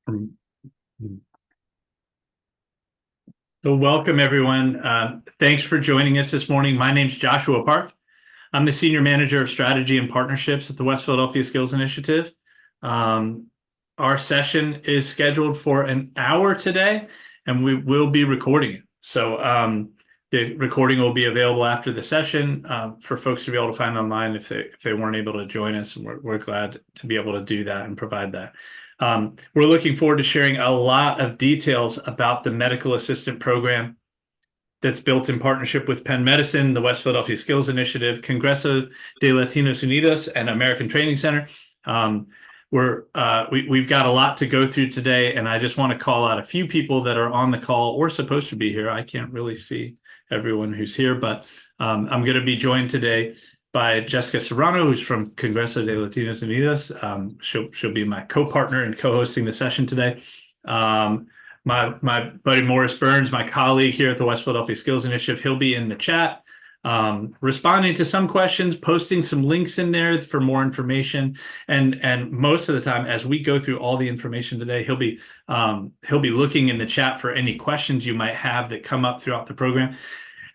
So welcome, everyone. Thanks for joining us this morning. My name's Joshua Park. I'm the Senior Manager of Strategy and Partnerships at the West Philadelphia Skills Initiative. Our session is scheduled for an hour today, and we will be recording it. So the recording will be available after the session for folks to be able to find online if they weren't able to join us. And we're glad to be able to do that and provide that. We're looking forward to sharing a lot of details about the medical assistant program that's built in partnership with Penn Medicine, the West Philadelphia Skills Initiative, Congreso de Latinos Unidos, and American Training Center. We've got a lot to go through today, and I just want to call out a few people that are on the call or supposed to be here. I can't really see everyone who's here, but I'm going to be joined today by Jessica Serrano, who's from Congreso de Latinos Unidos. She'll be my co-partner in co-hosting the session today. My buddy Morris Burns, my colleague here at the West Philadelphia Skills Initiative, he'll be in the chat, responding to some questions, posting some links in there for more information, and most of the time, as we go through all the information today, he'll be looking in the chat for any questions you might have that come up throughout the program.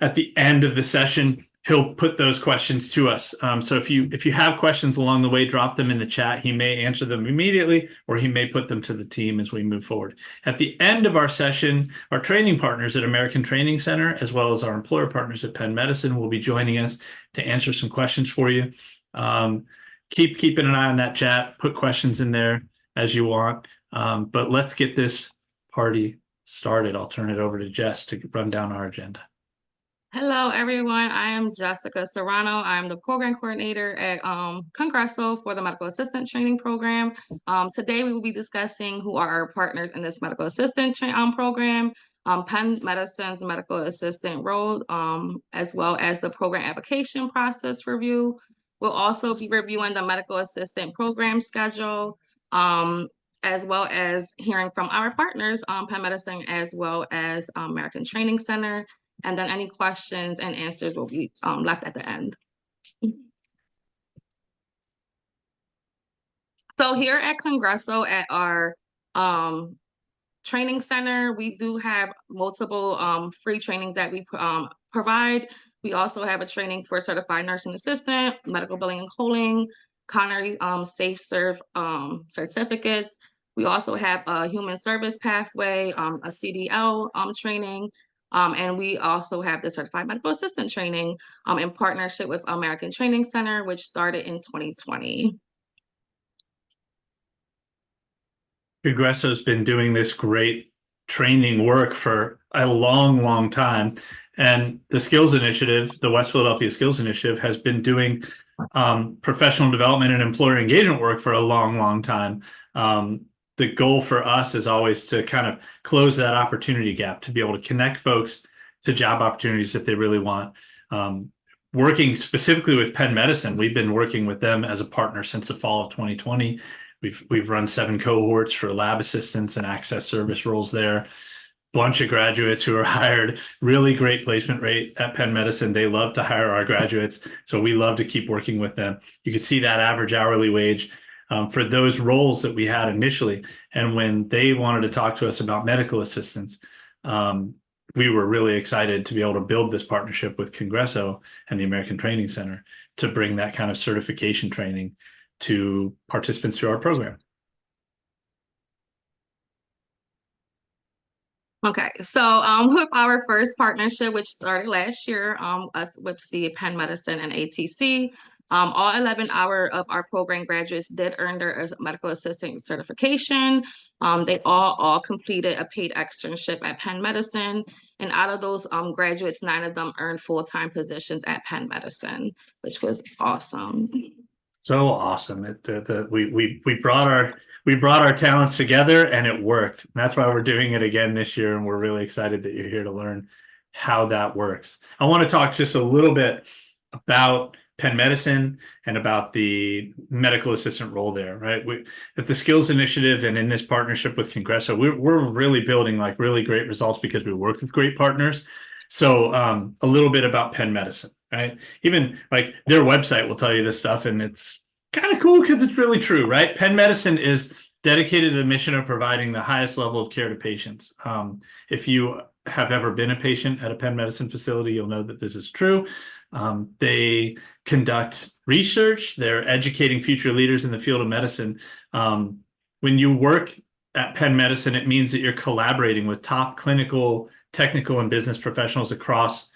At the end of the session, he'll put those questions to us. So if you have questions along the way, drop them in the chat. He may answer them immediately, or he may put them to the team as we move forward. At the end of our session, our training partners at American Training Center, as well as our employer partners at Penn Medicine, will be joining us to answer some questions for you. Keeping an eye on that chat. Put questions in there as you want. But let's get this party started. I'll turn it over to Jess to run down our agenda. Hello, everyone. I am Jessica Serrano. I'm the program coordinator at Congreso for the Medical Assistant Training Program. Today, we will be discussing who are our partners in this medical assistant program, Penn Medicine's medical assistant role, as well as the program application process review. We'll also be reviewing the medical assistant program schedule, as well as hearing from our partners, Penn Medicine, as well as American Training Center. And then any questions and answers will be left at the end. So here at Congreso, at our training center, we do have multiple free trainings that we provide. We also have a training for certified nursing assistant, medical billing and coding, Connery Safe Serve certificates. We also have a human service pathway, a CDL training. And we also have the certified medical assistant training in partnership with American Training Center, which started in 2020. Congreso has been doing this great training work for a long time. And the Skills Initiative, the West Philadelphia Skills Initiative, has been doing professional development and employer engagement work for a long time. The goal for us is always to kind of close that opportunity gap, to be able to connect folks to job opportunities that they really want. Working specifically with Penn Medicine, we've been working with them as a partner since the fall of 2020. We've run 7 cohorts for lab assistants and access service roles there. Bunch of graduates who are hired, really great placement rate at Penn Medicine. They love to hire our graduates, so we love to keep working with them. You can see that average hourly wage for those roles that we had initially. And when they wanted to talk to us about medical assistants, we were really excited to be able to build this partnership with Congreso and the American Training Center to bring that kind of certification training to participants through our program. Okay, so with our first partnership, which started last year, us with Penn Medicine and ATC, all 11 of our program graduates did earn their medical assistant certification. They all completed a paid externship at Penn Medicine. And out of those graduates, 9 of them earned full-time positions at Penn Medicine, which was awesome. So awesome. We brought our talents together and it worked. And that's why we're doing it again this year. And we're really excited that you're here to learn how that works. I want to talk just a little bit about Penn Medicine and about the medical assistant role there, right? At the Skills Initiative and in this partnership with Congreso, we're really building like really great results because we work with great partners. So a little bit about Penn Medicine, right? Even like their website will tell you this stuff, and it's kind of cool because it's really true, right? Penn Medicine is dedicated to the mission of providing the highest level of care to patients. If you have ever been a patient at a Penn Medicine facility, you'll know that this is true. They conduct research. They're educating future leaders in the field of medicine. When you work at Penn Medicine, it means that you're collaborating with top clinical, technical, and business professionals across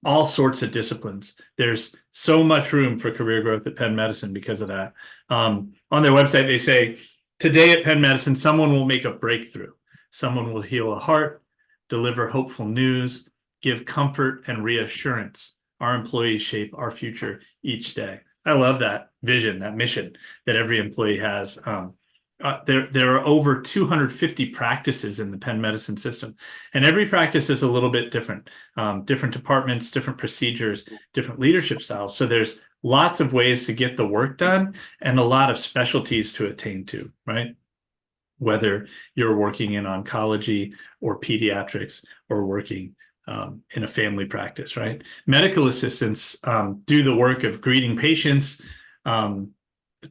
all sorts of disciplines. There's so much room for career growth at Penn Medicine because of that. On their website, they say, today at Penn Medicine, someone will make a breakthrough. Someone will heal a heart, deliver hopeful news, give comfort and reassurance. Our employees shape our future each day. I love that vision, that mission that every employee has. There are over 250 practices in the Penn Medicine system, and every practice is a little bit different. Different departments, different procedures, different leadership styles. So there's lots of ways to get the work done and a lot of specialties to attain to, right? Whether you're working in oncology or pediatrics or working in a family practice, right? Medical assistants do the work of greeting patients,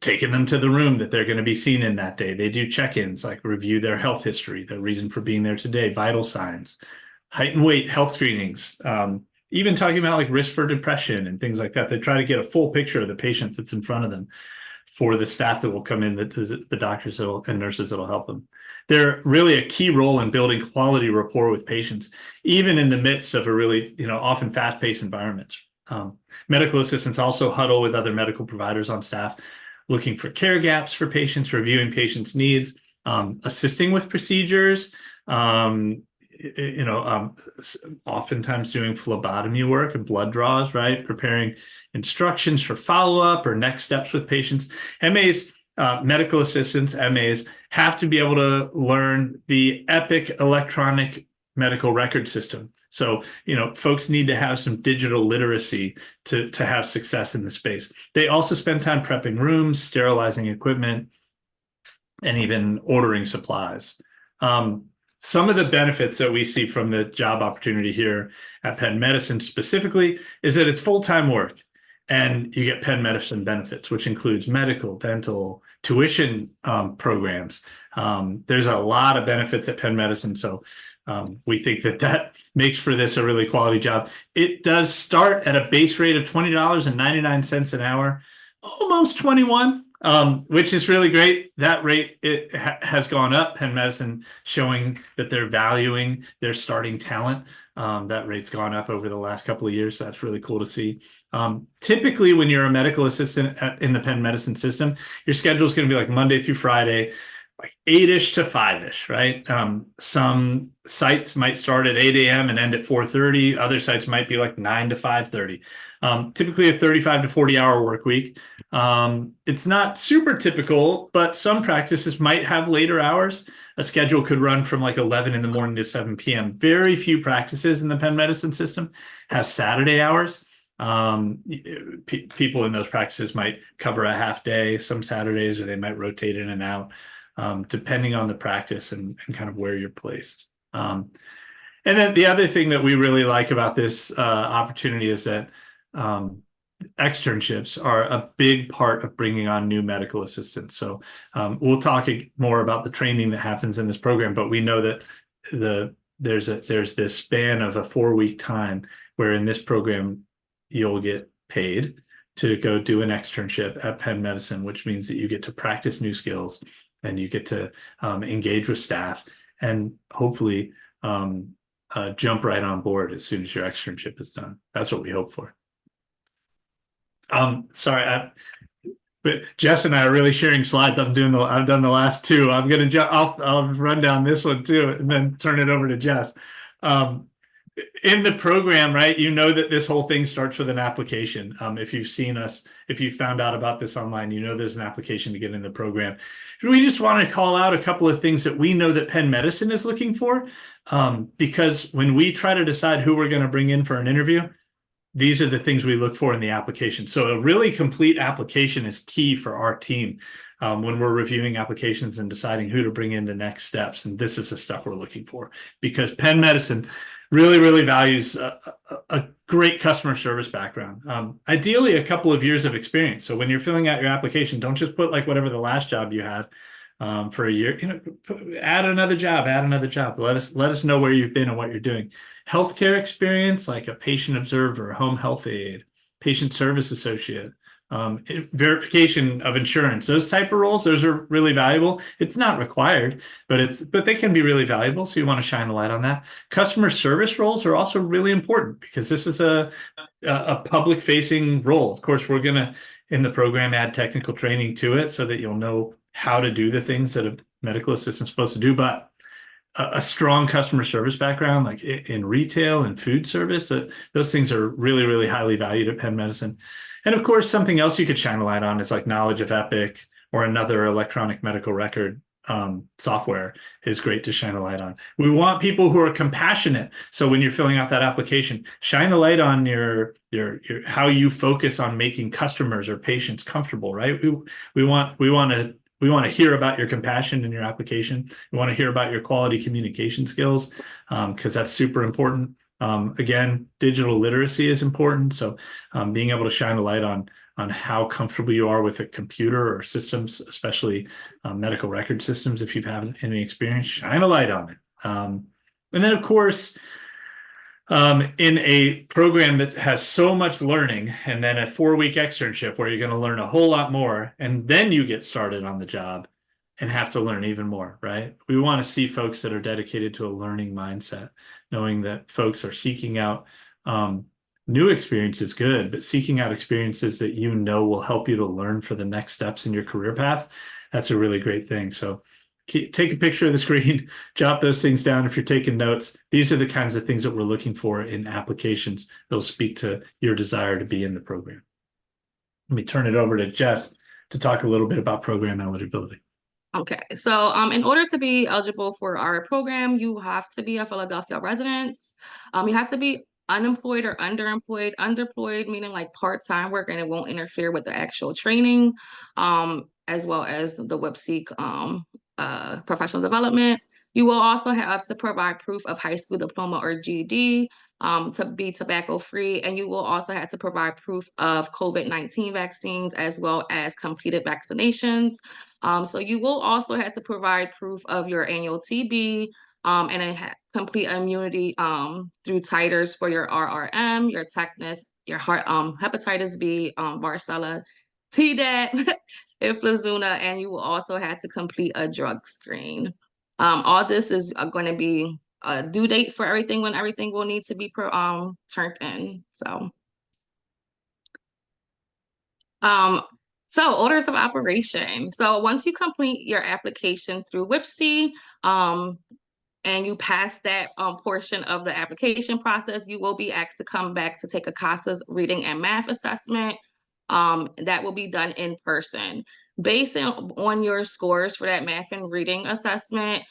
taking them to the room that they're going to be seen in that day. They do check-ins, like review their health history, their reason for being there today, vital signs, height and weight, health screenings, even talking about like risk for depression and things like that. They try to get a full picture of the patient that's in front of them for the staff that will come in, the doctors and nurses that will help them. They're really a key role in building quality rapport with patients, even in the midst of a really, often fast-paced environments. Medical assistants also huddle with other medical providers on staff, looking for care gaps for patients, reviewing patients' needs, assisting with procedures, oftentimes doing phlebotomy work and blood draws, right? Preparing instructions for follow-up or next steps with patients. MAs, medical assistants, MAs, have to be able to learn the Epic electronic medical record system. So, folks need to have some digital literacy to have success in the space. They also spend time prepping rooms, sterilizing equipment, and even ordering supplies. Some of the benefits that we see from the job opportunity here at Penn Medicine specifically is that it's full-time work and you get Penn Medicine benefits, which includes medical, dental, tuition programs. There's a lot of benefits at Penn Medicine. So we think that makes for this a really quality job. It does start at a base rate of $20.99 an hour, almost 21. Which is really great. That rate has gone up. Penn Medicine showing that they're valuing their starting talent. That rate's gone up over the last couple of years. So that's really cool to see. Typically, when you're a medical assistant in the Penn Medicine system, your schedule is going to be like Monday through Friday, like 8-ish to 5-ish, right? Some sites might start at 8 a.m. and end at 4:30. Other sites might be like 9 to 5:30. Typically a 35 to 40-hour work week. It's not super typical, but some practices might have later hours. A schedule could run from like 11 in the morning to 7 p.m. Very few practices in the Penn Medicine system have Saturday hours. People in those practices might cover a half day some Saturdays, or they might rotate in and out, depending on the practice and kind of where you're placed. And then the other thing that we really like about this opportunity is that externships are a big part of bringing on new medical assistants. So we'll talk more about the training that happens in this program, but we know that there's this span of a 4-week time where in this program you'll get paid to go do an externship at Penn Medicine, which means that you get to practice new skills and you get to engage with staff and hopefully jump right on board as soon as your externship is done. That's what we hope for. Sorry, but Jess and I are really sharing slides. I've done the last two. I'll run down this one too, and then turn it over to Jess. In the program, right, that this whole thing starts with an application. If you've seen us, if you found out about this online, there's an application to get in the program. We just want to call out a couple of things that we know that Penn Medicine is looking for, because when we try to decide who we're going to bring in for an interview, these are the things we look for in the application. So a really complete application is key for our team when we're reviewing applications and deciding who to bring into next steps. And this is the stuff we're looking for, because Penn Medicine really, really values a great customer service background. Ideally, a couple of years of experience. So when you're filling out your application, don't just put like whatever the last job you have. for a year. Add another job, add another job. Let us know where you've been and what you're doing. Healthcare experience, like a patient observer, home health aide, patient service associate, verification of insurance, those type of roles, those are really valuable. It's not required, but they can be really valuable. So you want to shine a light on that. Customer service roles are also really important because this is a public facing role. Of course, we're going to, in the program, add technical training to it so that you'll know how to do the things that a medical assistant is supposed to do. But a strong customer service background, like in retail and food service, those things are really, really highly valued at Penn Medicine. And of course, something else you could shine a light on is like knowledge of Epic or another electronic medical record software is great to shine a light on. We want people who are compassionate. So when you're filling out that application, shine a light on your how you focus on making customers or patients comfortable, right? We want to hear about your compassion in your application. We want to hear about your quality communication skills because that's super important. Again, digital literacy is important. So being able to shine a light on how comfortable you are with a computer or systems, especially medical record systems, if you've had any experience, shine a light on it. And then, of course, in a program that has so much learning and then a 4-week externship where you're going to learn a whole lot more, and then you get started on the job and have to learn even more, right? We want to see folks that are dedicated to a learning mindset, knowing that folks are seeking out new experience is good, but seeking out experiences that you know will help you to learn for the next steps in your career path, that's a really great thing. So take a picture of the screen, jot those things down if you're taking notes. These are the kinds of things that we're looking for in applications that'll speak to your desire to be in the program. Let me turn it over to Jess to talk a little bit about program eligibility. Okay, so in order to be eligible for our program, you have to be a Philadelphia resident. You have to be unemployed or underemployed. Underemployed meaning like part-time work, and it won't interfere with the actual training, as well as the WIPSEEK professional development. You will also have to provide proof of high school diploma or GED to be tobacco-free, and you will also have to provide proof of COVID-19 vaccines as well as completed vaccinations. So you will also have to provide proof of your annual TB and a complete immunity through titers for your RRM, your tetanus, your heart, hepatitis B, varicella, Tdap, Influenza, and you will also have to complete a drug screen. All this is going to be a due date for everything when everything will need to be turned in. So orders of operation. So once you complete your application through WIPSEEK, and you pass that portion of the application process, you will be asked to come back to take a CASAS reading and math assessment. That will be done in person. Based on your scores for that math and reading assessment,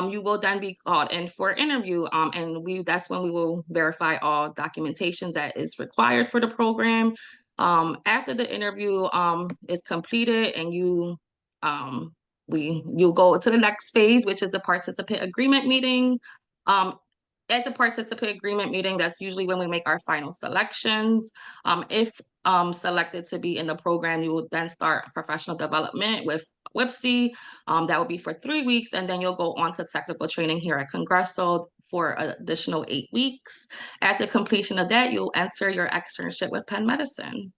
you will then be called in for interview, and that's when we will verify all documentation that is required for the program. After the interview is completed and you'll go to the next phase, which is the participant agreement meeting. At the participant agreement meeting, that's usually when we make our final selections. If selected to be in the program, you will then start professional development with WIPSEEK. That will be for 3 weeks, and then you'll go on to technical training here at Congresso for an additional 8 weeks. At the completion of that, you'll enter your externship with Penn Medicine.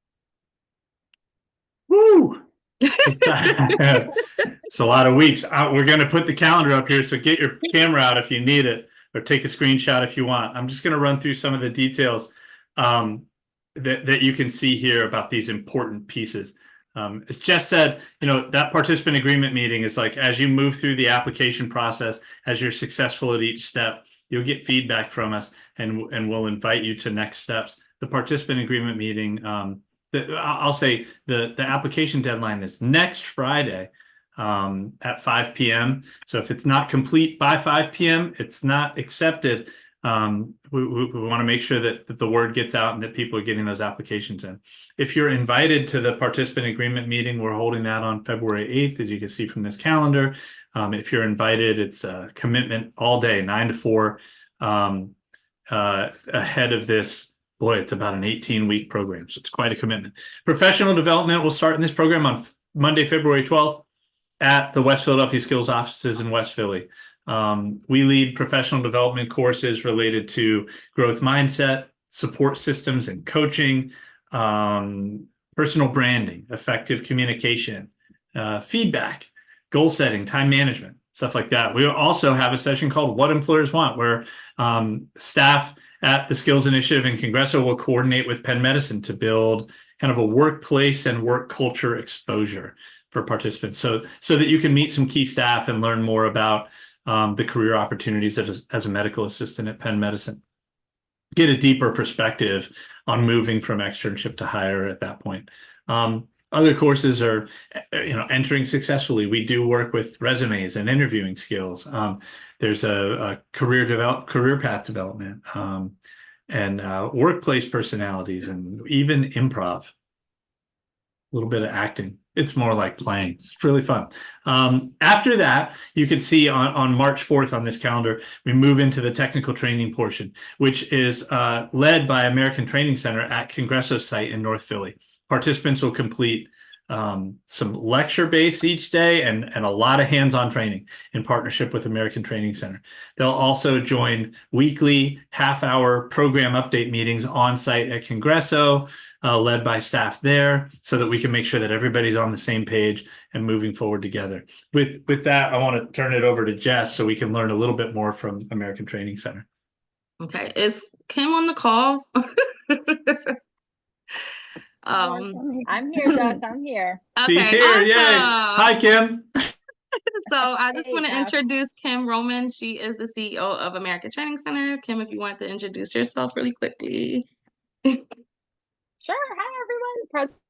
Woo! It's a lot of weeks. We're going to put the calendar up here, so get your camera out if you need it, or take a screenshot if you want. I'm just going to run through some of the details that you can see here about these important pieces. As Jess said, that participant agreement meeting is like, as you move through the application process, as you're successful at each step, you'll get feedback from us, and we'll invite you to next steps. The participant agreement meeting, I'll say the application deadline is next Friday at 5 p.m. So if it's not complete by 5 p.m., it's not accepted. We want to make sure that the word gets out and that people are getting those applications in. If you're invited to the participant agreement meeting, we're holding that on February 8th, as you can see from this calendar. If you're invited, it's a commitment all day, 9 to 4, ahead of this. Boy, it's about an 18-week program, so it's quite a commitment. Professional development will start in this program on Monday, February 12th. at the West Philadelphia Skills offices in West Philly. We lead professional development courses related to growth mindset, support systems and coaching, personal branding, effective communication, feedback, goal setting, time management, stuff like that. We also have a session called What Employers Want, where staff at the Skills Initiative in Congresso will coordinate with Penn Medicine to build kind of a workplace and work culture exposure for participants, so that you can meet some key staff and learn more about the career opportunities as a medical assistant at Penn Medicine. Get a deeper perspective on moving from externship to hire at that point. Other courses are, entering successfully. We do work with resumes and interviewing skills. There's a career path development, and workplace personalities, and even improv. A little bit of acting. It's more like playing. It's really fun. After that, you can see on March 4th on this calendar, we move into the technical training portion, which is led by American Training Center at Congresso site in North Philly. Participants will complete some lecture base each day and a lot of hands-on training in partnership with American Training Center. They'll also join weekly half-hour program update meetings on site at Congresso, led by staff there, so that we can make sure that everybody's on the same page and moving forward together. With that, I want to turn it over to Jess so we can learn a little bit more from American Training Center. Okay, is Kim on the call? I'm here, Jess. I'm here. Okay, She's here. awesome. Yay. Hi, Kim. So I just Hey, want to Jess. introduce Kim Roman. She is the CEO of American Training Center. Kim, if you want to introduce yourself really quickly. Sure. Hi, everyone. President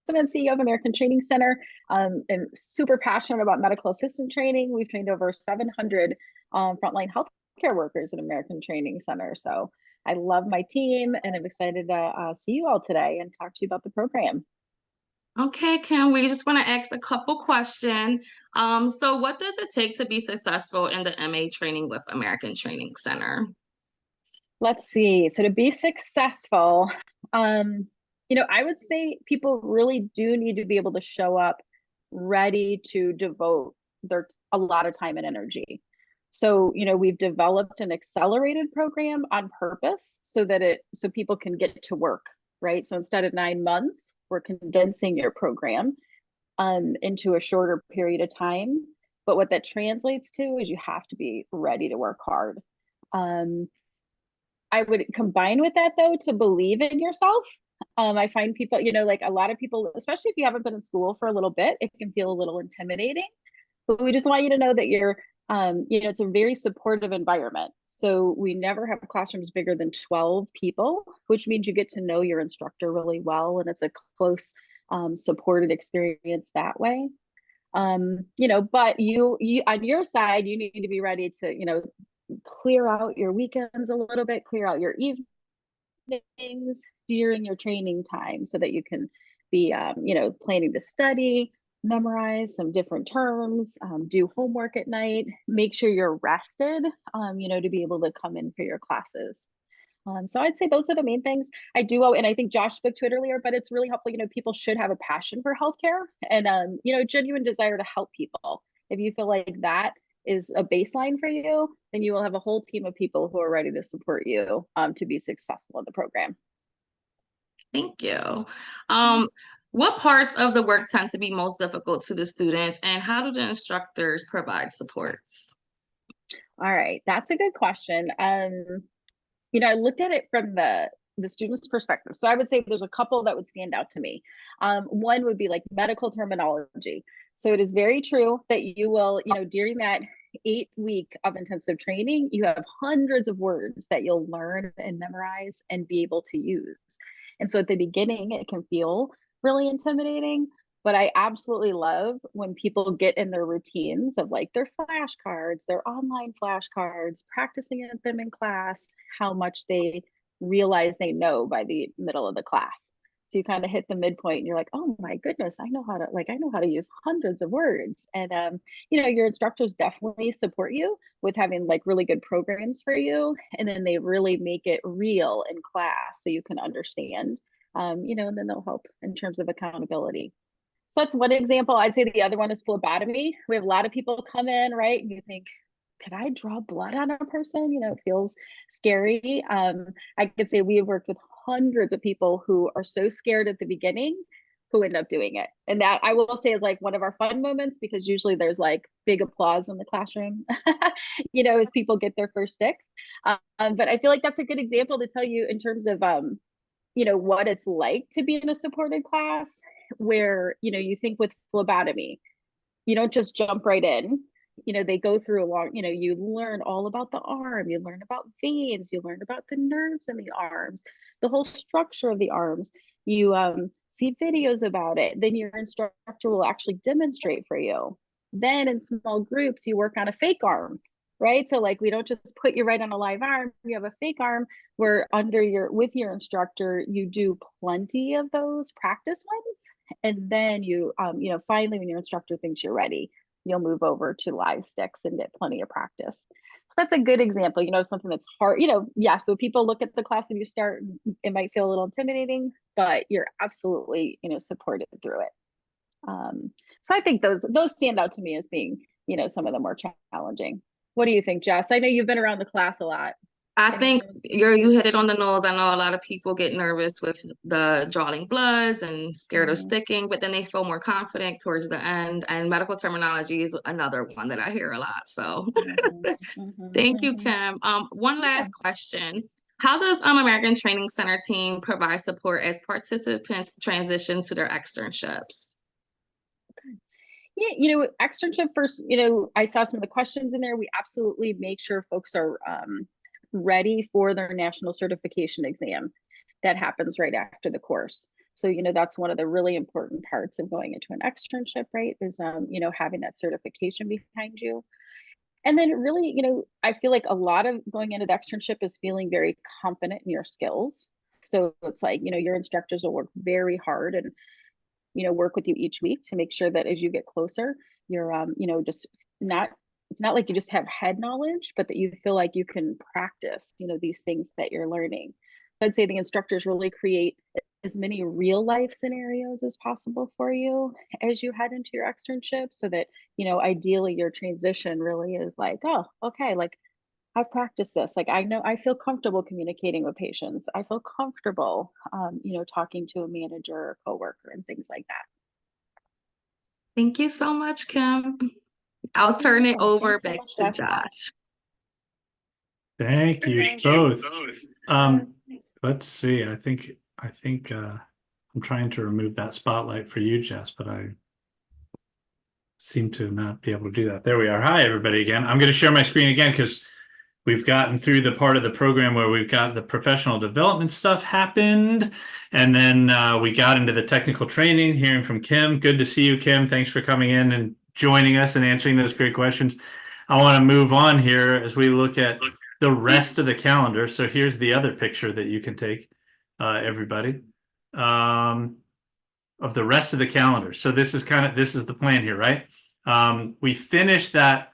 and CEO of American Training Center. I'm super passionate about medical assistant training. We've trained over 700 frontline healthcare workers at American Training Center. So I love my team, and I'm excited to see you all today and talk to you about the program. Okay, Kim, we just want to ask a couple questions. So what does it take to be successful in the MA training with American Training Center? Let's see. So to be successful, I would say people really do need to be able to show up ready to devote a lot of time and energy. So, we've developed an accelerated program on purpose so people can get to work, right? So instead of 9 months, we're condensing your program into a shorter period of time. But what that translates to is you have to be ready to work hard. I would combine with that, though, to believe in yourself. I find people, like a lot of people, especially if you haven't been in school for a little bit, it can feel a little intimidating. But we just want you to know that it's a very supportive environment. So we never have classrooms bigger than 12 people, which means you get to know your instructor really well. And it's a close, supported experience that way. But you on your side, you need to be ready to, clear out your weekends a little bit, clear out your evenings during your training time so that you can be, planning to study, memorize some different terms, do homework at night, make sure you're rested, to be able to come in for your classes. So I'd say those are the main things. And I think Josh spoke to it earlier, but it's really helpful. People should have a passion for healthcare and, genuine desire to help people. If you feel like that is a baseline for you, then you will have a whole team of people who are ready to support you to be successful in the program. Thank you. What parts of the work tend to be most difficult to the students, and how do the instructors provide supports? All right, that's a good question. I looked at it from the student's perspective. So I would say there's a couple that would stand out to me. One would be like medical terminology. So it is very true that you will, during that 8-week of intensive training, you have hundreds of words that you'll learn and memorize and be able to use. And so at the beginning, it can feel really intimidating, but I absolutely love when people get in their routines of like their flashcards, their online flashcards, practicing them in class, how much they realize they know by the middle of the class. So you kind of hit the midpoint and you're like, oh my goodness, I know how to use hundreds of words. And, your instructors definitely support you with having like really good programs for you. And then they really make it real in class so you can understand, and then they'll help in terms of accountability. So that's one example. I'd say the other one is phlebotomy. We have a lot of people come in, right? And you think, could I draw blood on a person? You know, it feels scary. I could say we have worked with hundreds of people who are so scared at the beginning who end up doing it. And that I will say is like one of our fun moments, because usually there's like big applause in the classroom, you know, as people get their first sticks. But I feel like that's a good example to tell you in terms of, you know, what it's like to be in a supported class where, you know, you think with phlebotomy, you don't just jump right in. You know, they go through a long, you know, you learn all about the arm, you learn about veins, you learn about the nerves in the arms, the whole structure of the arms. You see videos about it. Then your instructor will actually demonstrate for you. Then in small groups, you work on a fake arm, right? So like we don't just put you right on a live arm, you have a fake arm where with your instructor, you do plenty of those practice ones. And then you know, finally when your instructor thinks you're ready, you'll move over to live sticks and get plenty of practice. So that's a good example, you know, something that's hard, you know, yeah. So people look at the class when you start, it might feel a little intimidating, but you're absolutely, you know, supported through it. So I think those stand out to me as being, you know, some of the more challenging. What do you think, Jess? I know you've been around the class a lot. I think you hit it on the nose. I know a lot of people get nervous with the drawing bloods and scared of sticking, but then they feel more confident towards the end. And medical terminology is another one that I hear a lot. So thank you, Kim. One last question. How does American Training Center team provide support as participants transition to their externships? Yeah, you know, externship first, you know, I saw some of the questions in there. We absolutely make sure folks are ready for their national certification exam that happens right after the course. So, you know, that's one of the really important parts of going into an externship, right? Is, you know, having that certification behind you. And then really, you know, I feel like a lot of going into the externship is feeling very confident in your skills. So it's like, you know, your instructors will work very hard and, you know, work with you each week to make sure that as you get closer, you're, you know, just not, it's not like you just have head knowledge, but that you feel like you can practice, you know, these things that you're learning. I'd say the instructors really create as many real life scenarios as possible for you as you head into your externship so that, you know, ideally your transition really is like, oh, okay, like I've practiced this. Like I know I feel comfortable communicating with patients. I feel comfortable, you know, talking to a manager or coworker and things like that. Thank you so much, Kim. I'll turn it over back to Josh. Thank you both. Let's see. I think I'm trying to remove that spotlight for you, Jess, but I seem to not be able to do that. There we are. Hi, everybody again. I'm going to share my screen again because we've gotten through the part of the program where we've got the professional development stuff happened. And then we got into the technical training, hearing from Kim. Good to see you, Kim. Thanks for coming in and joining us and answering those great questions. I want to move on here as we look at the rest of the calendar. So here's the other picture that you can take, everybody, of the rest of the calendar. So this is the plan here, right? We finished that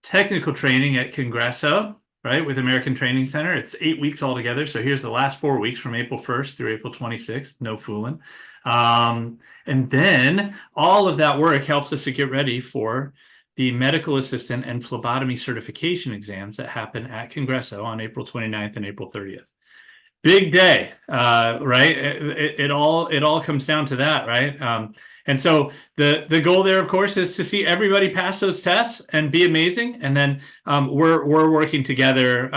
technical training at Congresso, right, with American Training Center. It's 8 weeks altogether. So here's the last 4 weeks from April 1st through April 26th. No fooling. And then all of that work helps us to get ready for the medical assistant and phlebotomy certification exams that happen at Congresso on April 29th and April 30th. Big day, right? It all comes down to that, right? And so the goal there, of course, is to see everybody pass those tests and be amazing. And then we're working together,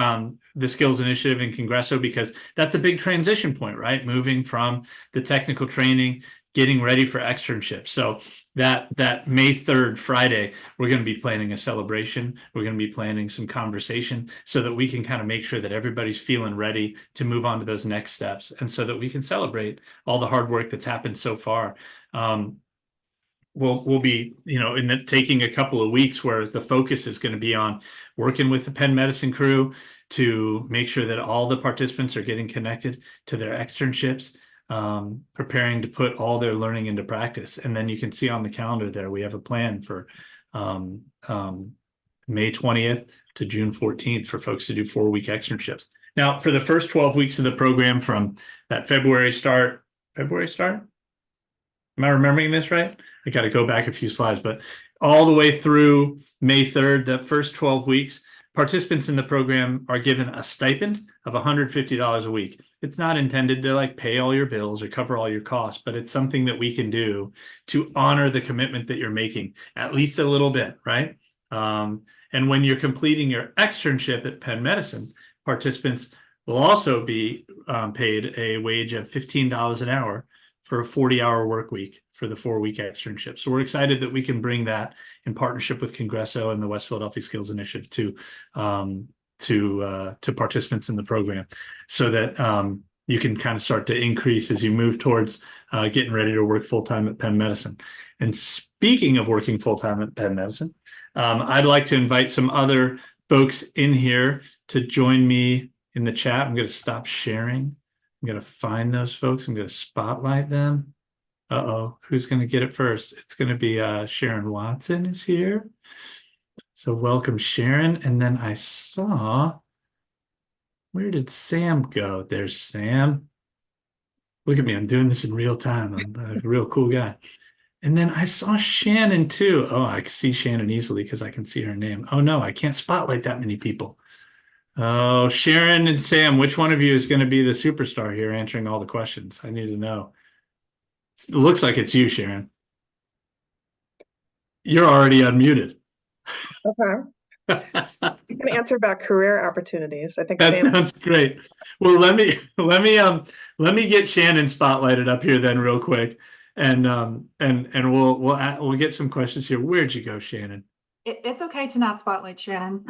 the Skills Initiative in Congresso, because that's a big transition point, right? Moving from the technical training, getting ready for externships. So that May 3rd, Friday, we're going to be planning a celebration. We're going to be planning some conversation so that we can kind of make sure that everybody's feeling ready to move on to those next steps. And so that we can celebrate all the hard work that's happened so far. We'll be, you know, taking a couple of weeks where the focus is going to be on working with the Penn Medicine crew to make sure that all the participants are getting connected to their externships, preparing to put all their learning into practice. And then you can see on the calendar there, we have a plan for May 20th to June 14th for folks to do 4-week externships. Now, for the first 12 weeks of the program from that February start, Am I remembering this right? I got to go back a few slides, but all the way through May 3rd, the first 12 weeks, participants in the program are given a stipend of $150 a week. It's not intended to like pay all your bills or cover all your costs, but it's something that we can do to honor the commitment that you're making, at least a little bit, right? And when you're completing your externship at Penn Medicine, participants will also be paid a wage of $15 an hour for a 40-hour work week for the 4-week externship. So we're excited that we can bring that in partnership with Congresso and the West Philadelphia Skills Initiative to participants in the program, so that you can kind of start to increase as you move towards getting ready to work full-time at Penn Medicine. And speaking of working full-time at Penn Medicine, I'd like to invite some other folks in here to join me in the chat. I'm going to stop sharing. I'm going to find those folks. I'm going to spotlight them. Uh-oh, who's going to get it first? It's going to be Sharon Watson is here. So welcome, Sharon. And then I saw, where did Sam go? There's Sam. Look at me, I'm doing this in real time. I'm a real cool guy. And then I saw Shannon too. Oh, I can see Shannon easily because I can see her name. Oh no, I can't spotlight that many people. Oh, Sharon and Sam, which one of you is going to be the superstar here answering all the questions? I need to know. It looks like it's you, Sharon. You're already unmuted. Okay. You can answer about career opportunities. I think That Sam, sounds great. Well, let me get Shannon spotlighted up here then real quick, and we'll get some questions here. Where'd you go, Shannon? It's okay to not spotlight Shannon.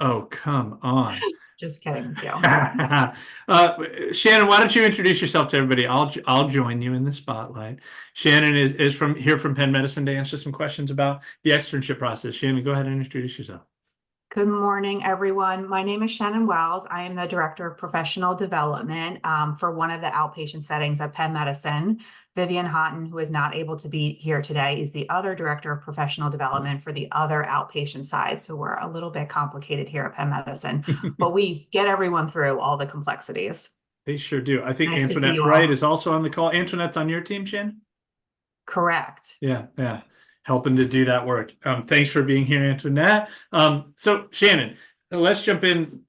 Oh, come on. Just kidding with you. Shannon, why don't you introduce yourself to everybody? I'll join you in the spotlight. Shannon is from Penn Medicine to answer some questions about the externship process. Shannon, go ahead and introduce yourself. Good morning, everyone. My name is Shannon Wells. I am the Director of Professional Development for one of the outpatient settings at Penn Medicine. Vivian Houghton, who is not able to be here today, is the other Director of Professional Development for the other outpatient side. So we're a little bit complicated here at Penn Medicine, but we get everyone through all the complexities. They sure do. I think Nice to see Antoinette you Wright all. is also on the call. Antoinette's on your team, Shannon? Correct. Yeah. Helping to do that work. Thanks for being here, Antoinette. So Shannon, let's jump in.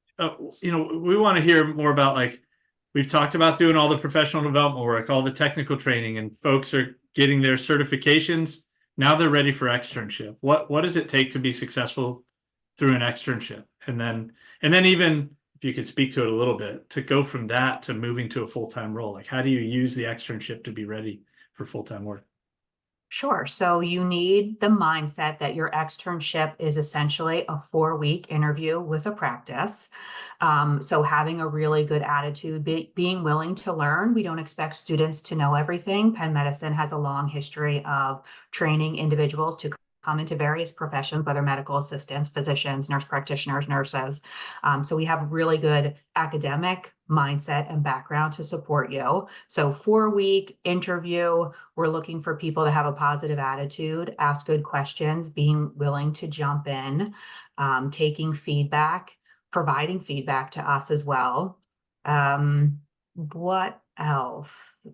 We want to hear more about, like, we've talked about doing all the professional development work, all the technical training, and folks are getting their certifications. Now they're ready for externship. What does it take to be successful through an externship? And then even if you could speak to it a little bit, to go from that to moving to a full-time role, like how do you use the externship to be ready for full-time work? Sure. So you need the mindset that your externship is essentially a 4-week interview with a practice. So having a really good attitude, being willing to learn. We don't expect students to know everything. Penn Medicine has a long history of training individuals to come into various professions, whether medical assistants, physicians, nurse practitioners, nurses. So we have really good academic mindset and background to support you. So 4-week interview, we're looking for people to have a positive attitude, ask good questions, being willing to jump in, taking feedback, providing feedback to us as well. What else?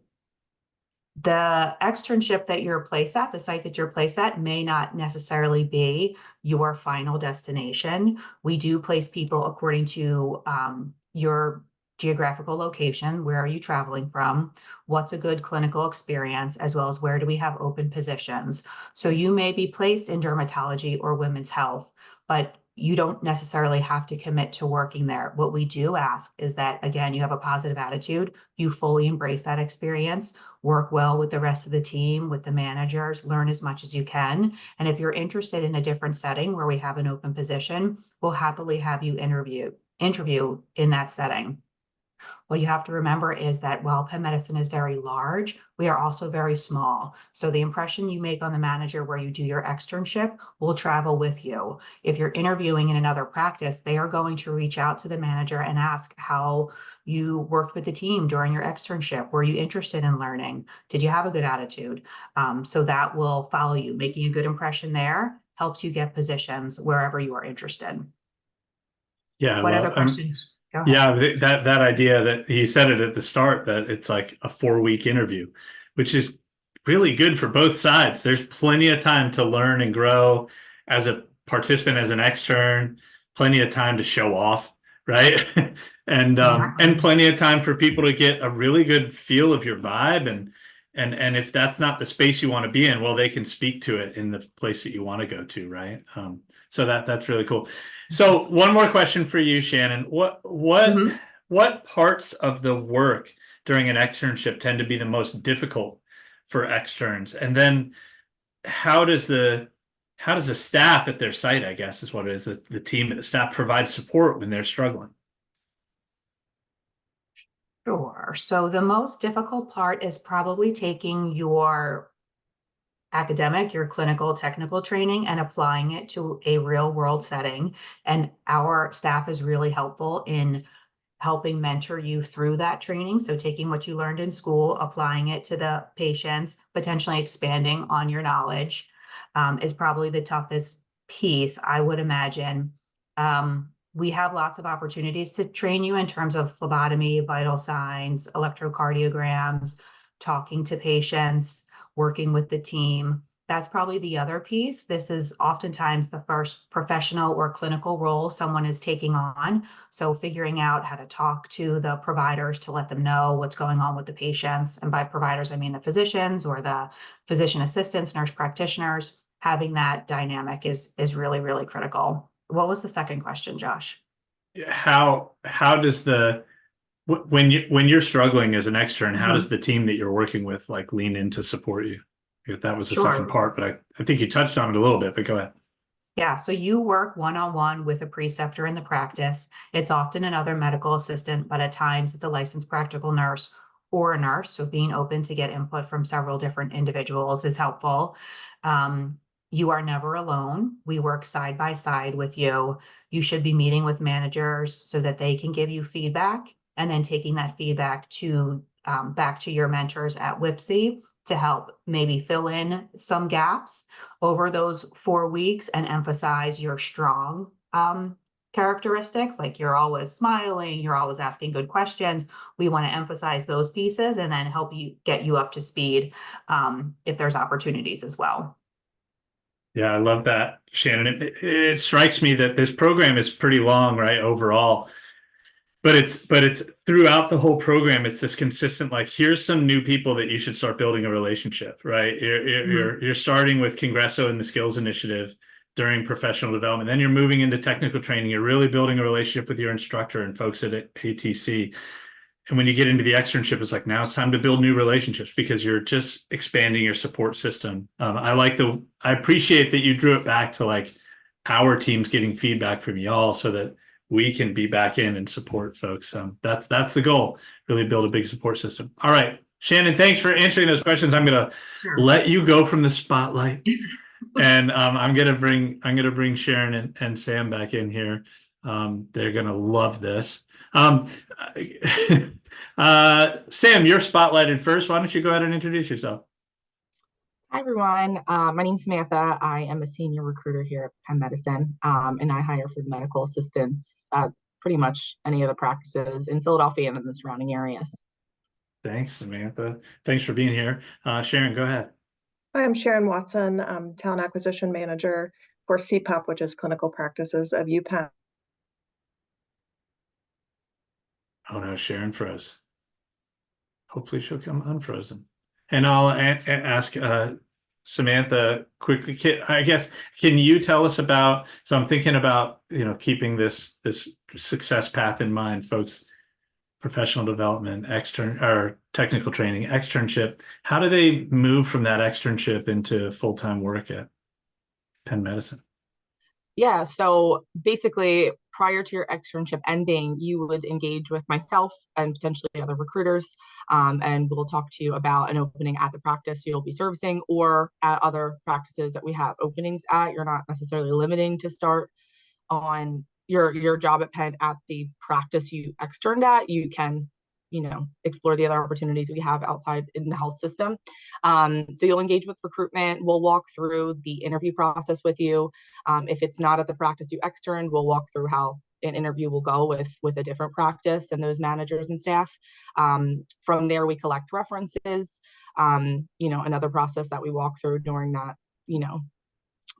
The externship that you're placed at, the site that you're placed at, may not necessarily be your final destination. We do place people according to your geographical location. Where are you traveling from? What's a good clinical experience, as well as where do we have open positions? So you may be placed in dermatology or women's health, but you don't necessarily have to commit to working there. What we do ask is that, again, you have a positive attitude, you fully embrace that experience, work well with the rest of the team, with the managers, learn as much as you can. And if you're interested in a different setting where we have an open position, we'll happily have you interview in that setting. What you have to remember is that while Penn Medicine is very large, we are also very small. So the impression you make on the manager where you do your externship will travel with you. If you're interviewing in another practice, they are going to reach out to the manager and ask how you worked with the team during your externship. Were you interested in learning? Did you have a good attitude? So that will follow you. Making a good impression there helps you get positions wherever you are interested. Yeah. What other questions? Yeah, that idea that you said it at the start, that it's like a 4-week interview, which is really good for both sides. There's plenty of time to learn and grow as a participant, as an extern, plenty of time to show off, right? And plenty of time for people to get a really good feel of your vibe, and if that's not the space you want to be in, well, they can speak to it in the place that you want to go to, right? So that's really cool. So one more question for you, Shannon. What parts of the work during an externship tend to be the most difficult for externs? And then how does the staff at their site, I guess is what it is, the team at the staff, provide support when they're struggling? Sure. So the most difficult part is probably taking your academic, your clinical, technical training and applying it to a real world setting. And our staff is really helpful in helping mentor you through that training. So taking what you learned in school, applying it to the patients, potentially expanding on your knowledge, is probably the toughest piece, I would imagine. We have lots of opportunities to train you in terms of phlebotomy, vital signs, electrocardiograms, talking to patients, working with the team. That's probably the other piece. This is oftentimes the first professional or clinical role someone is taking on. So figuring out how to talk to the providers to let them know what's going on with the patients. And by providers, I mean the physicians or the physician assistants, nurse practitioners. Having that dynamic is really, really critical. What was the second question, Josh? How does when you're struggling as an extern, how does the team that you're working with like lean in to support you? If that was the second part, but I think you touched on it a little bit, but go ahead. Yeah, so you work one-on-one with a preceptor in the practice. It's often another medical assistant, but at times it's a licensed practical nurse or a nurse. So being open to get input from several different individuals is helpful. You are never alone. We work side by side with you. You should be meeting with managers so that they can give you feedback and then taking that feedback to back to your mentors at WIPSI to help maybe fill in some gaps over those 4 weeks and emphasize your strong characteristics, like you're always smiling, you're always asking good questions. We want to emphasize those pieces and then help you get you up to speed if there's opportunities as well. Yeah, I love that, Shannon. It strikes me that this program is pretty long, right, overall. But it's throughout the whole program, it's this consistent, like, here's some new people that you should start building a relationship, right? You're starting with Congresso and the Skills Initiative during professional development. Then you're moving into technical training. You're really building a relationship with your instructor and folks at ATC. And when you get into the externship, it's like, now it's time to build new relationships because you're just expanding your support system. I appreciate that you drew it back to like our teams getting feedback from y'all so that we can be back in and support folks. That's the goal, really build a big support system. All right, Shannon, thanks for answering those questions. I'm going to let you go from the spotlight. And I'm gonna bring Sharon and Sam back in here. They're gonna love this. Sam, you're spotlighted first. Why don't you go ahead and introduce yourself? Hi, everyone. My name's Samantha. I am a senior recruiter here at Penn Medicine, and I hire for the medical assistants at pretty much any of the practices in Philadelphia and in the surrounding areas. Thanks, Samantha. Thanks for being here. Sharon, go ahead. Hi, I'm Sharon Watson, Talent Acquisition Manager for CPUP, which is Clinical Practices of UPenn. Oh no, Sharon froze. Hopefully she'll come unfrozen. And I'll ask Samantha quickly. Can you tell us about? So I'm thinking about keeping this success path in mind, folks. Professional development, extern or technical training, externship. How do they move from that externship into full-time work at Penn Medicine? Yeah, so basically, prior to your externship ending, you would engage with myself and potentially other recruiters, and we'll talk to you about an opening at the practice you'll be servicing or at other practices that we have openings at. You're not necessarily limiting to start on your job at Penn at the practice you externed at. You can, explore the other opportunities we have outside in the health system. So you'll engage with recruitment. We'll walk through the interview process with you. If it's not at the practice you externed, we'll walk through how an interview will go with a different practice and those managers and staff. From there, we collect references, another process that we walk through during that,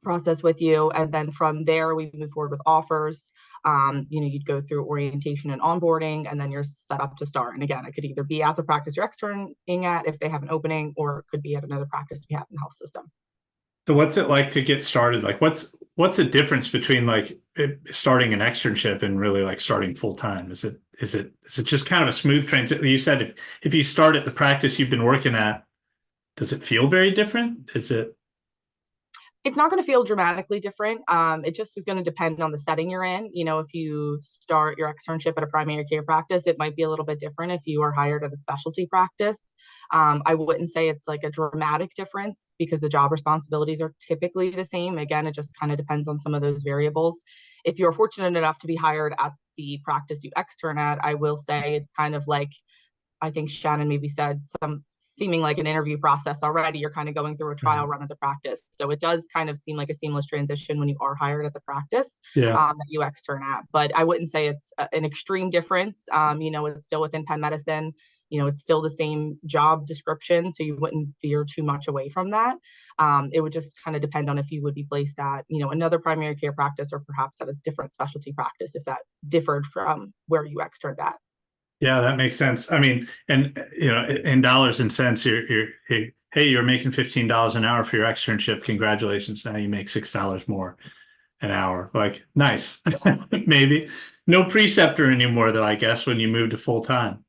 process with you. And then from there, we move forward with offers. You'd go through orientation and onboarding, and then you're set up to start. And again, it could either be at the practice you're externing at if they have an opening, or it could be at another practice we have in the health system. So what's it like to get started? Like, what's the difference between like starting an externship and really like starting full time? Is it just kind of a smooth transition? You said if you start at the practice you've been working at, does it feel very different? It's not going to feel dramatically different. It just is going to depend on the setting you're in. If you start your externship at a primary care practice, it might be a little bit different if you are hired at a specialty practice. I wouldn't say it's like a dramatic difference because the job responsibilities are typically the same. Again, it just kind of depends on some of those variables. If you're fortunate enough to be hired at the practice you extern at, I will say it's kind of like, I think Shannon maybe said, seeming like an interview process already. You're kind of going through a trial run at the practice. So it does kind of seem like a seamless transition when you are hired at the practice that you extern at. But I wouldn't say it's an extreme difference. It's still within Penn Medicine. It's still the same job description. So you wouldn't veer too much away from that. It would just kind of depend on if you would be placed at, another primary care practice or perhaps at a different specialty practice if that differed from where you externed at. Yeah, that makes sense. I mean, and in dollars and cents, you're making $15 an hour for your externship. Congratulations. Now you make $6 more an hour. Like, nice. Maybe no preceptor anymore though, I guess, when you move to full time.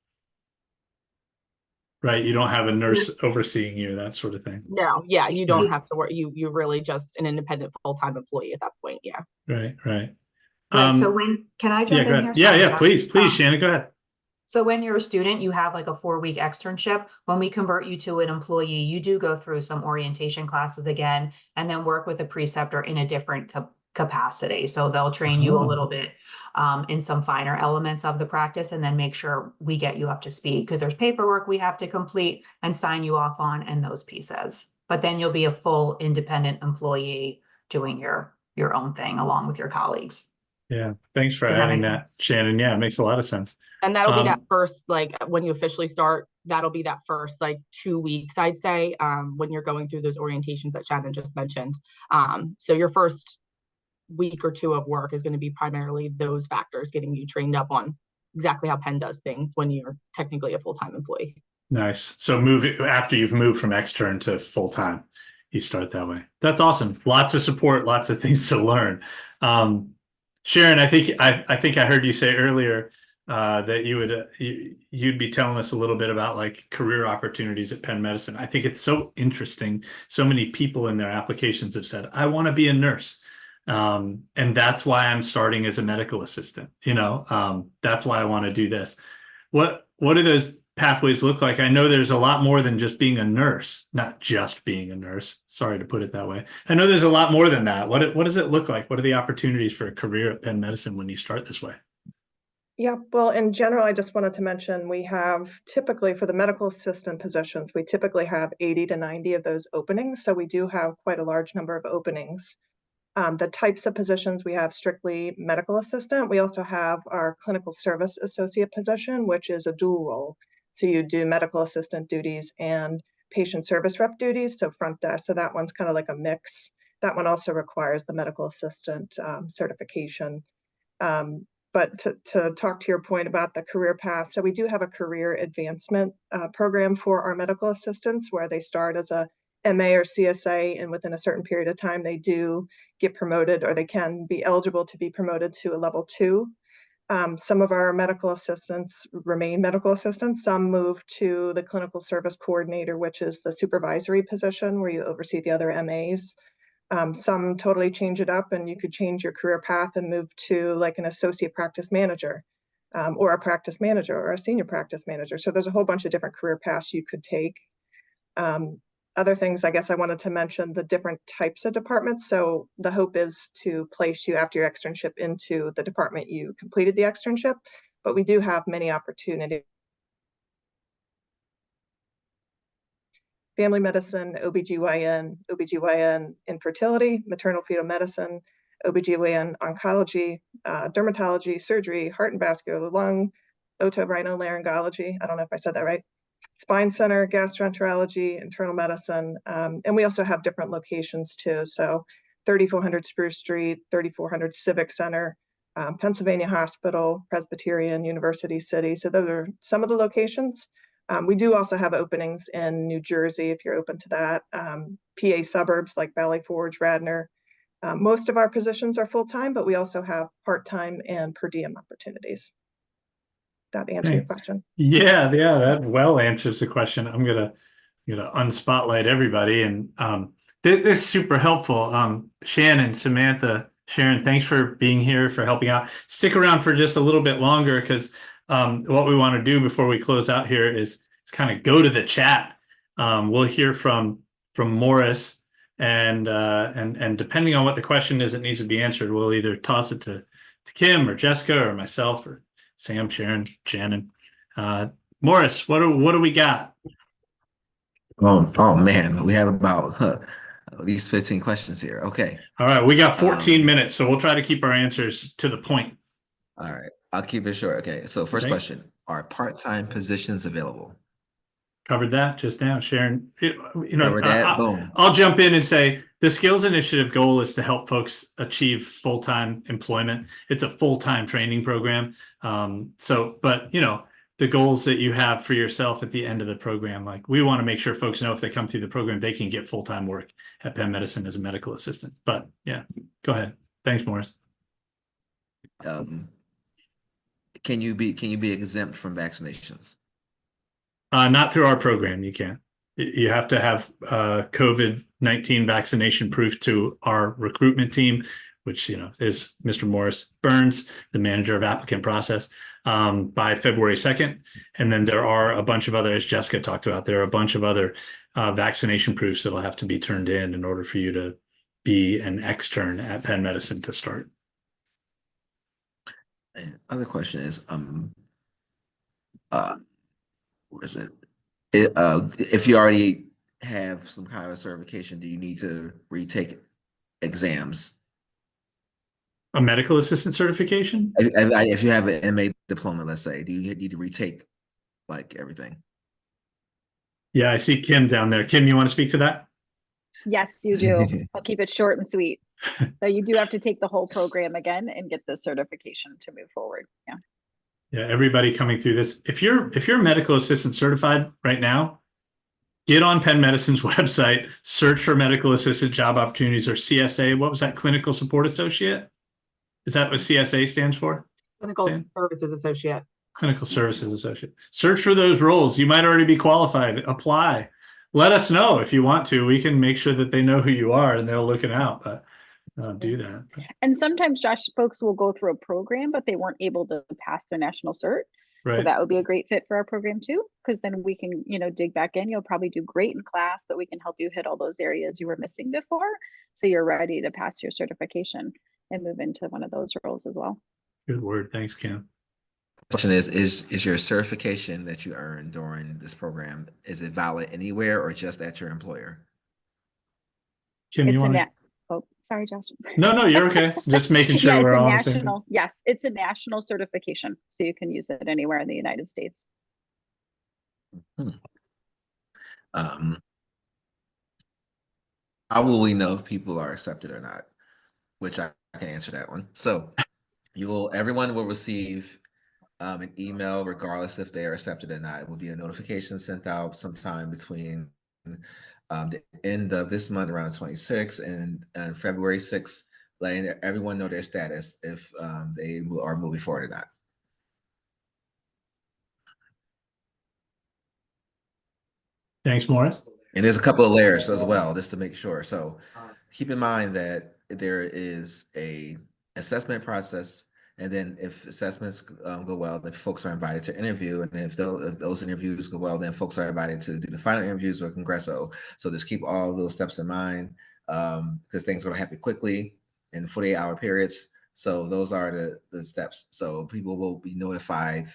Right. You don't have a nurse overseeing you, that sort of thing. No, yeah, you don't have to work. You're really just an independent full-time employee at that point. Yeah. Right. Right. So can I jump in here? Yeah, please, Shannon, go ahead. So when you're a student, you have like a 4-week externship. When we convert you to an employee, you do go through some orientation classes again, and then work with a preceptor in a different capacity. So they'll train you a little bit in some finer elements of the practice, and then make sure we get you up to speed because there's paperwork we have to complete and sign you off on and those pieces. But then you'll be a full independent employee doing your own thing along with your colleagues. Yeah, thanks for adding that, Shannon. Yeah, it makes a lot of sense. And that'll be that first, like when you officially start, that'll be that first like 2 weeks, I'd say, when you're going through those orientations that Shannon just mentioned. So your first week or two of work is going to be primarily those factors, getting you trained up on exactly how Penn does things when you're technically a full-time employee. Nice. So after you've moved from extern to full-time, you start that way. That's awesome. Lots of support, lots of things to learn. Sharon, I think I heard you say earlier that you'd be telling us a little bit about like career opportunities at Penn Medicine. I think it's so interesting. So many people in their applications have said, I want to be a nurse. And that's why I'm starting as a medical assistant. That's why I want to do this. What do those pathways look like? I know there's a lot more than just being a nurse, not just being a nurse. Sorry to put it that way. I know there's a lot more than that. What does it look like? What are the opportunities for a career at Penn Medicine when you start this way? Yeah, well, in general, I just wanted to mention we have typically for the medical assistant positions, we typically have 80 to 90 of those openings. So we do have quite a large number of openings. The types of positions we have strictly medical assistant. We also have our clinical service associate position, which is a dual role. So you do medical assistant duties and patient service rep duties, so front desk. So that one's kind of like a mix. That one also requires the medical assistant certification. But to talk to your point about the career path, so we do have a career advancement program for our medical assistants where they start as a MA or CSA, and within a certain period of time, they do get promoted or they can be eligible to be promoted to a level 2. Some of our medical assistants remain medical assistants. Some move to the clinical service coordinator, which is the supervisory position where you oversee the other MAs. Some totally change it up and you could change your career path and move to like an associate practice manager or a practice manager or a senior practice manager. So there's a whole bunch of different career paths you could take. Other things, I guess I wanted to mention the different types of departments. So the hope is to place you after your externship into the department you completed the externship, but we do have many opportunities. Family medicine, OBGYN, infertility, maternal fetal medicine, OBGYN, oncology, dermatology, surgery, heart and vascular, lung, otorhinolaryngology. I don't know if I said that right. Spine center, gastroenterology, internal medicine. And we also have different locations too. So 3400 Spruce Street, 3400 Civic Center, Pennsylvania Hospital, Presbyterian, University City. So those are some of the locations. We do also have openings in New Jersey, if you're open to that. PA suburbs like Valley Forge, Radnor. Most of our positions are full-time, but we also have part-time and per diem opportunities. That answer your Thanks. question? Yeah, that well answers the question. I'm gonna unspotlight everybody, and this is super helpful. Shannon, Samantha, Sharon, thanks for being here, for helping out. Stick around for just a little bit longer, because what we want to do before we close out here is kind of go to the chat. We'll hear from Morris, and depending on what the question is that needs to be answered, we'll either toss it to Kim or Jessica or myself or Sam, Sharon, Shannon. Morris, what do we got? Oh man, we have about at least 15 questions here. Okay. All right, we got 14 minutes, so we'll try to keep our answers to the point. All right, I'll keep it short. Okay, so first Thanks. question: are part-time positions available? Covered that just now, Sharon. Covered that. Boom. I'll jump in and say the Skills Initiative goal is to help folks achieve full-time employment. It's a full-time training program. But the goals that you have for yourself at the end of the program, like, we want to make sure folks know if they come through the program, they can get full-time work at Penn Medicine as a medical assistant. But yeah, go ahead. Thanks, Morris. Can you be exempt from vaccinations? Not through our program. You can't. You have to have COVID-19 vaccination proof to our recruitment team, which is Mr. Morris Burns, the manager of applicant process, by February 2nd. And then there are a bunch of other, as Jessica talked about, there are a bunch of other vaccination proofs that will have to be turned in order for you to be an extern at Penn Medicine to start. And other question is, where is it? If you already have some kind of certification, do you need to retake exams? A medical assistant certification? If you have an MA diploma, let's say, do you need to retake like everything? Yeah, I see Kim down there. Kim, you want to speak to that? Yes, you do. I'll keep it short and sweet. So you do have to take the whole program again and get the certification to move forward. Yeah. Yeah, everybody coming through this. If you're a medical assistant certified right now, get on Penn Medicine's website, search for medical assistant job opportunities, or CSA. What was that? Clinical Support Associate? Is that what CSA stands for? Clinical Sam? Services Associate. Clinical Services Associate. Search for those roles. You might already be qualified. Apply. Let us know if you want to. We can make sure that they know who you are and they're looking out. But do that. And sometimes, Josh, folks will go through a program, but they weren't able to pass their national cert. Right. So that would be a great fit for our program too, because then we can, dig back in. You'll probably do great in class, but we can help you hit all those areas you were missing before. So you're ready to pass your certification and move into one of those roles as well. Good word. Thanks, Kim. Question is your certification that you earned during this program, is it valid anywhere or just at your employer? Kim, you want to? Oh, sorry, Josh. No, you're okay. Just making sure we're all on the same page. Yes, it's a national certification, so you can use it anywhere in the United States. How will we know if people are accepted or not? Which I can answer that one. So everyone will receive an email regardless if they are accepted or not. It will be a notification sent out sometime between the end of this month, around the 26th, and February 6th, letting everyone know their status if they are moving forward or not. Thanks, Morris. And there's a couple of layers as well, just to make sure. So keep in mind that there is a assessment process, and then if assessments go well, then folks are invited to interview, and if those interviews go well, then folks are invited to do the final interviews with Congresso. So just keep all those steps in mind, because things are going to happen quickly in 48-hour periods. So those are the steps. So people will be notified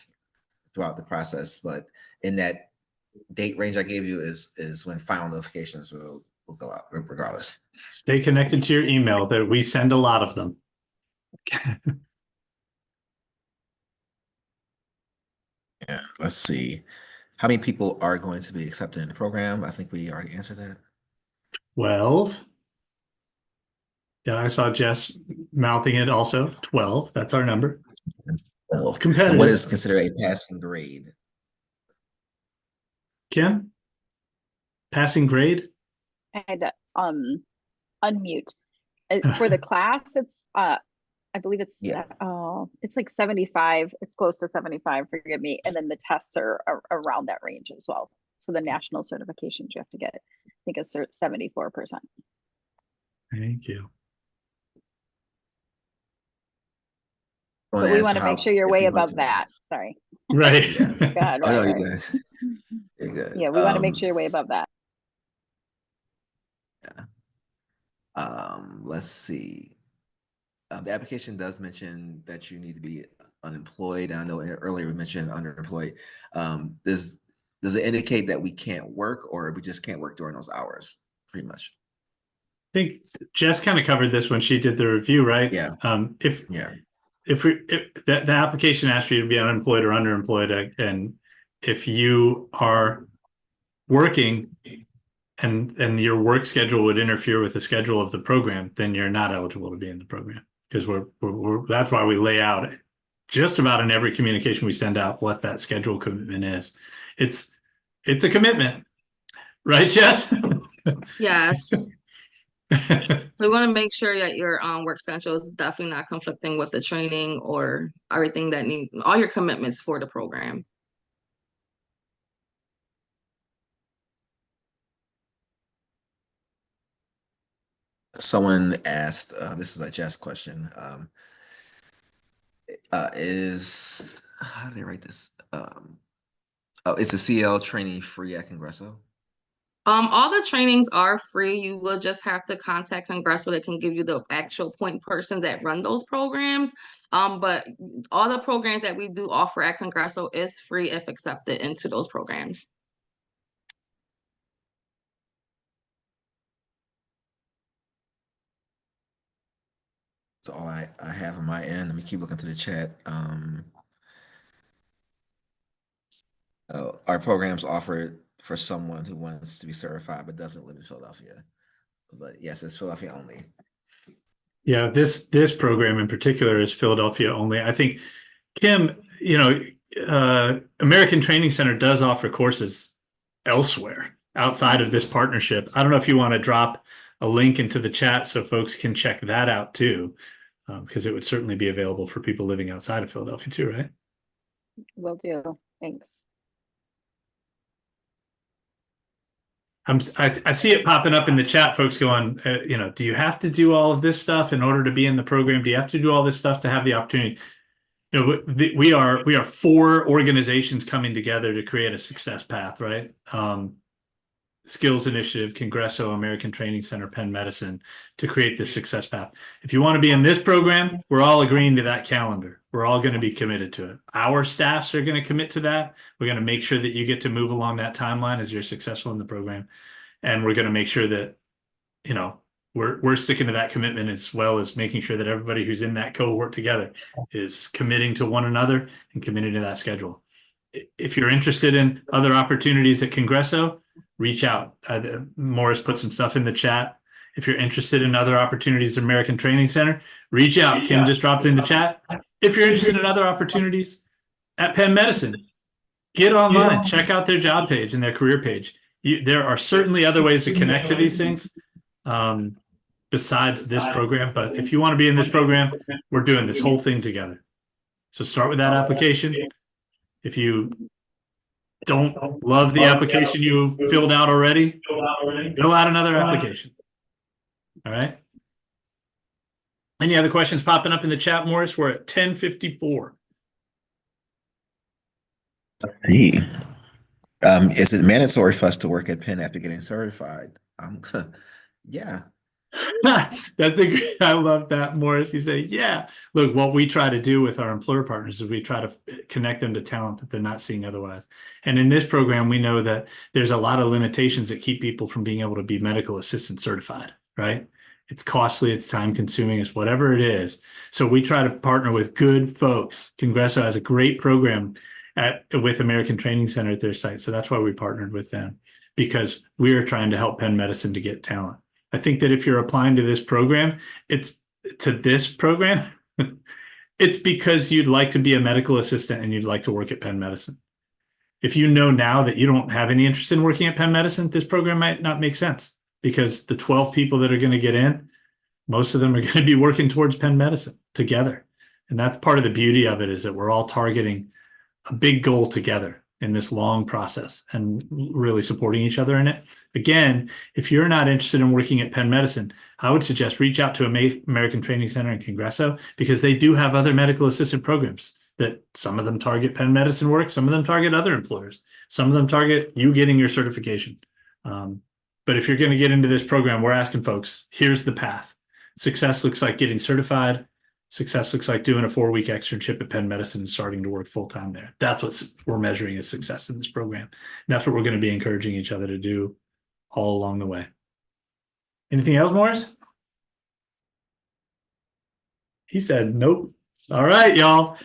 throughout the process, but in that date range I gave you is when final notifications will will go out regardless. Stay connected to your email. That we send a lot of them. Yeah, let's see. How many people are going to be accepted in the program? I think we already answered that. 12. Yeah, I saw Jess mouthing it also. 12. That's our number. 12. Competitive. And what is considered a passing grade? Kim? Passing grade? I had to unmute. For the class, it's I believe it's Yeah. it's like 75. It's close to 75, forgive me. And then the tests are around that range as well. So the national certifications you have to get, I think is 74%. Thank you. I But wanna we ask want to how- make sure you're if way you want above to that. ask. Sorry. Right. Yeah. Go ahead, Oh, no, Robert. you're good. You're good. Yeah, we want to make sure you're way above that. Let's see. The application does mention that you need to be unemployed. I know earlier we mentioned underemployed. Does it indicate that we can't work, or we just can't work during those hours? Pretty much. I think Jess kind of covered this when she did the review, right? Yeah. Yeah. If the application asks you to be unemployed or underemployed, and if you are working and your work schedule would interfere with the schedule of the program, then you're not eligible to be in the program, because that's why we lay out just about in every communication we send out what that schedule commitment is. It's a commitment, right, Jess? Yes. So we want to make sure that your work schedule is definitely not conflicting with the training or everything that all your commitments for the program. Someone asked, this is a Jess question. How did I write this? Is the CL training free at Congresso? All the trainings are free. You will just have to contact Congresso that can give you the actual point person that run those programs. But all the programs that we do offer at Congresso is free if accepted into those programs. That's all I have on my end. Let me keep looking through the chat. Our programs offered for someone who wants to be certified but doesn't live in Philadelphia. But yes, it's Philadelphia only. Yeah, this program in particular is Philadelphia only. I think, Kim, American Training Center does offer courses elsewhere outside of this partnership. I don't know if you want to drop a link into the chat so folks can check that out too, because it would certainly be available for people living outside of Philadelphia too, right? Will do. Thanks. I see it popping up in the chat, folks going, do you have to do all of this stuff in order to be in the program? Do you have to do all this stuff to have the opportunity? We are 4 organizations coming together to create a success path, right? Skills Initiative, Congresso, American Training Center, Penn Medicine, to create this success path. If you want to be in this program, we're all agreeing to that calendar. We're all going to be committed to it. Our staffs are going to commit to that. We're going to make sure that you get to move along that timeline as you're successful in the program. And we're going to make sure that, we're sticking to that commitment, as well as making sure that everybody who's in that cohort together is committing to one another and committing to that schedule. If you're interested in other opportunities at Congresso, reach out. Morris put some stuff in the chat. If you're interested in other opportunities at American Training Center, reach out. Kim just dropped it in the chat. If you're interested in other opportunities at Penn Medicine, get online, check out their job page and their career page. There are certainly other ways to connect to these things besides this program. But if you want to be in this program, we're doing this whole thing together. So start with that application. If you don't love the application you filled out already, fill out another application. All right. Any other questions popping up in the chat, Morris? We're at 10:54. See. Is it mandatory for us to work at Penn after getting certified? Yeah. I love that, Morris. You say, yeah. Look, what we try to do with our employer partners is we try to connect them to talent that they're not seeing otherwise. And in this program, we know that there's a lot of limitations that keep people from being able to be medical assistant certified, right? It's costly, it's time consuming, it's whatever it is. So we try to partner with good folks. Congresso has a great program with American Training Center at their site. So that's why we partnered with them, because we are trying to help Penn Medicine to get talent. I think that if you're applying to this program, it's because you'd like to be a medical assistant and you'd like to work at Penn Medicine. If you know now that you don't have any interest in working at Penn Medicine, this program might not make sense, because the 12 people that are going to get in, most of them are going to be working towards Penn Medicine together. And that's part of the beauty of it, is that we're all targeting a big goal together in this long process and really supporting each other in it. Again, if you're not interested in working at Penn Medicine, I would suggest reach out to American Training Center in Congresso, because they do have other medical assistant programs that some of them target Penn Medicine work, some of them target other employers, some of them target you getting your certification. But if you're going to get into this program, we're asking folks, here's the path. Success looks like getting certified. Success looks like doing a 4-week externship at Penn Medicine and starting to work full-time there. That's what we're measuring as success in this program. And that's what we're going to be encouraging each other to do all along the way. Anything else, Morris? He said, nope. All right, y'all.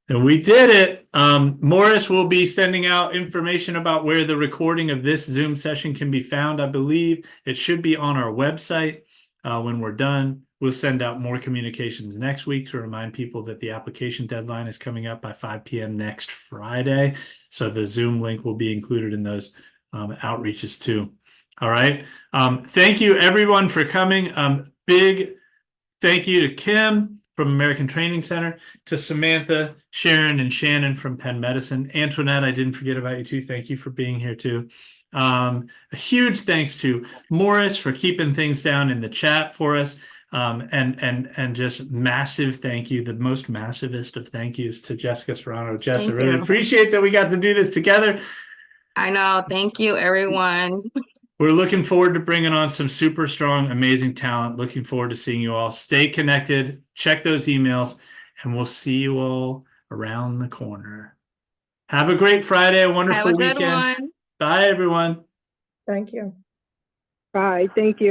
And we did it. Morris will be sending out information about where the recording of this Zoom session can be found. I believe it should be on our website when we're done. We'll send out more communications next week to remind people that the application deadline is coming up by 5 p.m. next Friday. So the Zoom link will be included in those outreaches too. All right. Thank you, everyone, for coming. Big thank you to Kim from American Training Center, to Samantha, Sharon, and Shannon from Penn Medicine. Antoinette, I didn't forget about you too. Thank you for being here too. A huge thanks to Morris for keeping things down in the chat for us. And just massive thank you, the most massivest of thank yous, to Jessica Serrano. Jess, I Thank really you. appreciate that we got to do this together. I know. Thank you, everyone. We're looking forward to bringing on some super strong, amazing talent. Looking forward to seeing you all. Stay connected, check those emails, and we'll see you all around the corner. Have a great Friday, a wonderful Have a good weekend. one. Bye, everyone. Thank you. Bye. Thank you.